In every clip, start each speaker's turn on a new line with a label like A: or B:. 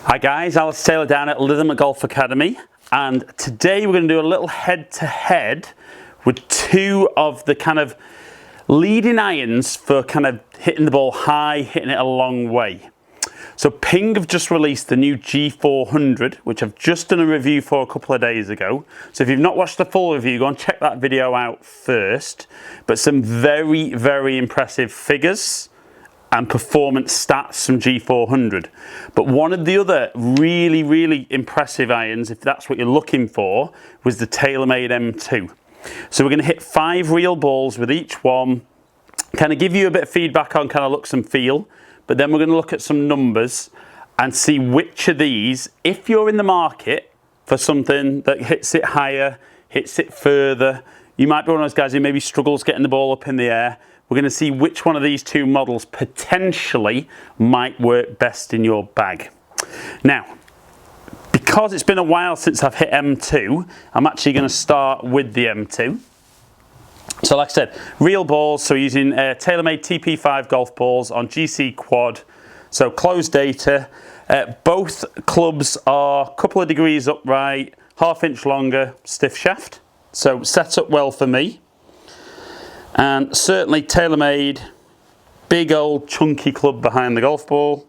A: Hi guys, Alex Taylor down at Lithermore Golf Academy, and today we're going to do a little head-to-head with two of the kind of leading irons for kind of hitting the ball high, hitting it a long way. So Ping have just released the new G400, which I've just done a review for a couple of days ago. So if you've not watched the full review, go and check that video out first. But some very, very impressive figures and performance stats from G400. But one of the other really impressive irons, if that's what you're looking for, was the TAYLORMADE M2. So we're going to hit 5 real balls with each one, kind of give you a bit of feedback on kind of looks and feel, but then we're going to look at some numbers and see which of these, if you're in the market for something that hits it higher, hits it further, you might be one of those guys who maybe struggles getting the ball up in the air. We're going to see which one of these two models potentially might work best in your bag. Now, because it's been a while since I've hit M2, I'm actually going to start with the M2. So like I said, real balls, so using TaylorMade TP5 golf balls on GC Quad, so closed data. Both clubs are a couple of degrees upright, ½ inch longer, stiff shaft. So set up well for me. And certainly TaylorMade, big old chunky club behind the golf ball.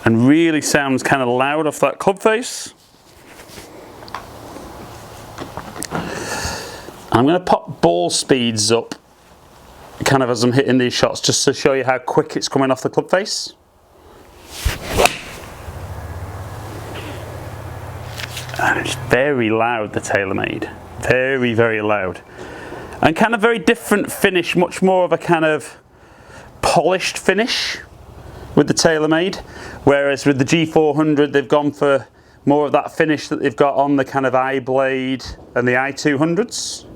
A: And really sounds kind of loud off that club face. I'm going to pop ball speeds up kind of as I'm hitting these shots, just to show you how quick it's coming off the club face. And it's very loud, the TaylorMade. Very loud. And kind of very different finish, much more of a kind of polished finish with the TaylorMade. Whereas with the G400, they've gone for more of that finish that they've got on the kind of iBlade and the i200s.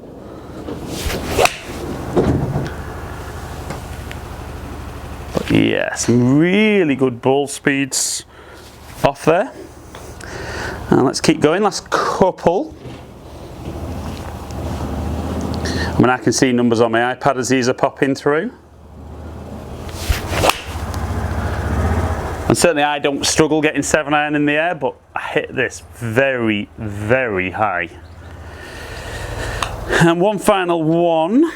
A: But yeah, some really good ball speeds off there. And let's keep going, last couple. I mean, I can see numbers on my iPad as these are popping through. And certainly I don't struggle getting 7-iron in the air, but I hit this very high. And one final one.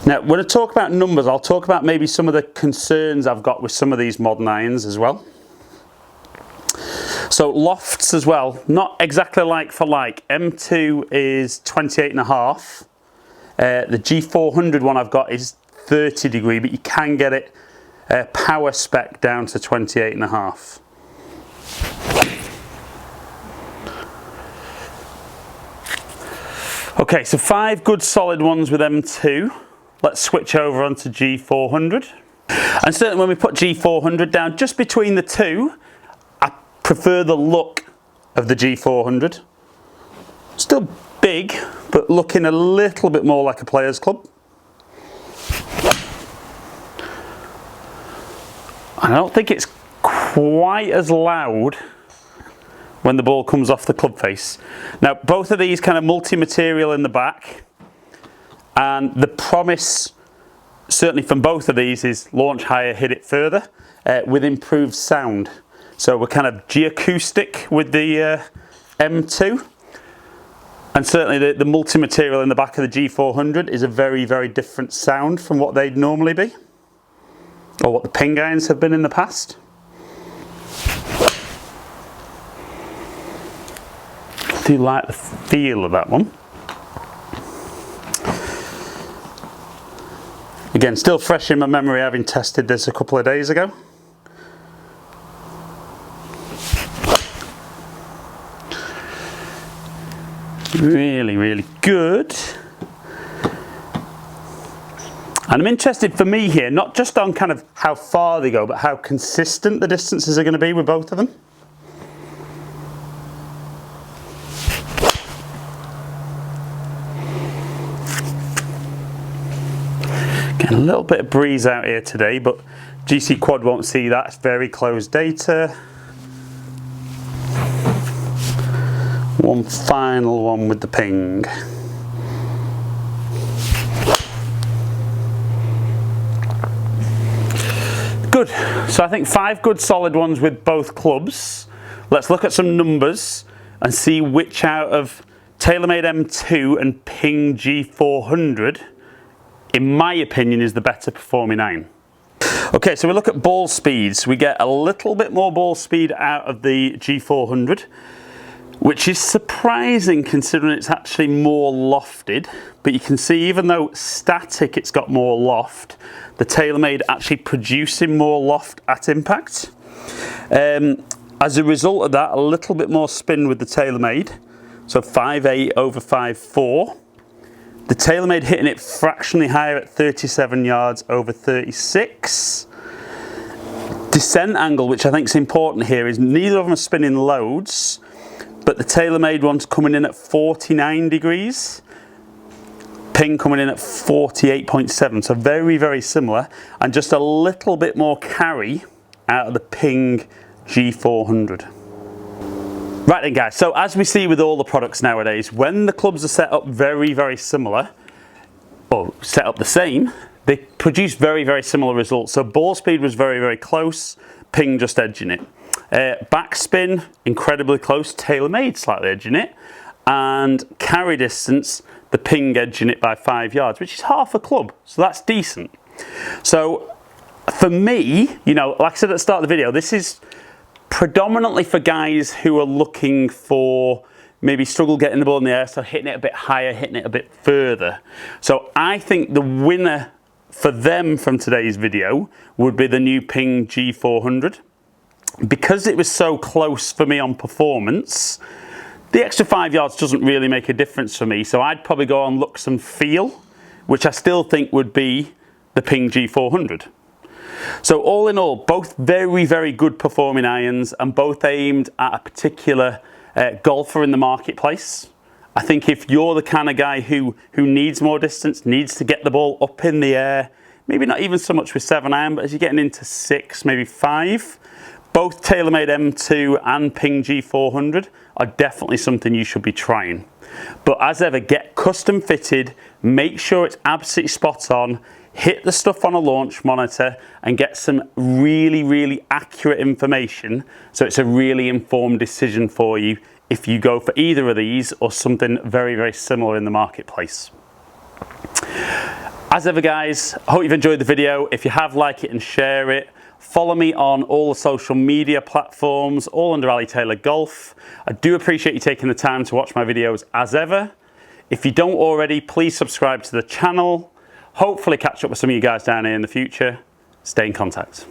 A: Now, when I talk about numbers, I'll talk about maybe some of the concerns I've got with some of these modern irons as well. So lofts as well, not exactly like for like. M2 is 28.5. The G400 one I've got is 30 degree, but you can get it power spec down to 28.5. Okay, so 5 good solid ones with M2. Let's switch over onto G400. And certainly when we put G400 down, just between the two, I prefer the look of the G400. Still big, but looking a little bit more like a player's club. I don't think it's quite as loud when the ball comes off the club face. Now, both of these kind of multi-material in the back, and the promise, certainly from both of these, is launch higher, hit it further, with improved sound. So we're kind of G-acoustic with the M2, and certainly the multi-material in the back of the G400 is a very different sound from what they'd normally be, or what the Ping irons have been in the past. I do like the feel of that one. Again, still fresh in my memory, having tested this a couple of days ago. Really good. And I'm interested for me here, not just on kind of how far they go, but how consistent the distances are going to be with both of them. Getting a little bit of breeze out here today, but GC Quad won't see that. It's very closed data. One final one with the Ping. Good, so I think 5 good solid ones with both clubs. Let's look at some numbers and see which out of TAYLORMADE M2 and Ping G400, in my opinion, is the better performing iron. Okay, so we look at ball speeds. We get a little bit more ball speed out of the G400, which is surprising considering it's actually more lofted. But you can see, even though static it's got more loft, the TAYLORMADE actually producing more loft at impact. As a result of that, a little bit more spin with the TAYLORMADE, so 5.8 over 5.4. The TAYLORMADE hitting it fractionally higher at 37 yards over 36. Descent angle, which I think is important here, is neither of them are spinning loads, but the TAYLORMADE one's coming in at 49 degrees. Ping coming in at 48.7, so very, very similar, and just a little bit more carry out of the Ping G400. Right then guys, so as we see with all the products nowadays, when the clubs are set up very, very similar, or set up the same, they produce very, very similar results. So ball speed was very, very close, Ping just edging it. Backspin, incredibly close, TAYLORMADE slightly edging it, and carry distance, the Ping edging it by 5 yards, which is half a club, so that's decent. So for me, you know, like I said at the start of the video, this is predominantly for guys who are looking for maybe struggle getting the ball in the air, so hitting it a bit higher, hitting it a bit further. So I think the winner for them from today's video would be the new Ping G400. Because it was so close for me on performance, the extra 5 yards doesn't really make a difference for me, so I'd probably go on looks and feel, which I still think would be the Ping G400. So all in all, both very, very good performing irons, and both aimed at a particular golfer in the marketplace. I think if you're the kind of guy who needs more distance, needs to get the ball up in the air, maybe not even so much with 7-iron, but as you're getting into 6, maybe 5, both TAYLORMADE M2 and Ping G400 are definitely something you should be trying. But as ever, get custom fitted, make sure it's absolutely spot on, hit the stuff on a launch monitor and get some really, really accurate information so it's a really informed decision for you if you go for either of these or something very, very similar in the marketplace. As ever guys, I hope you've enjoyed the video. If you have, like it and share it. Follow me on all the social media platforms, all under Ali Taylor Golf. I do appreciate you taking the time to watch my videos as ever. If you don't already, please subscribe to the channel. Hopefully catch up with some of you guys down here in the future. Stay in contact.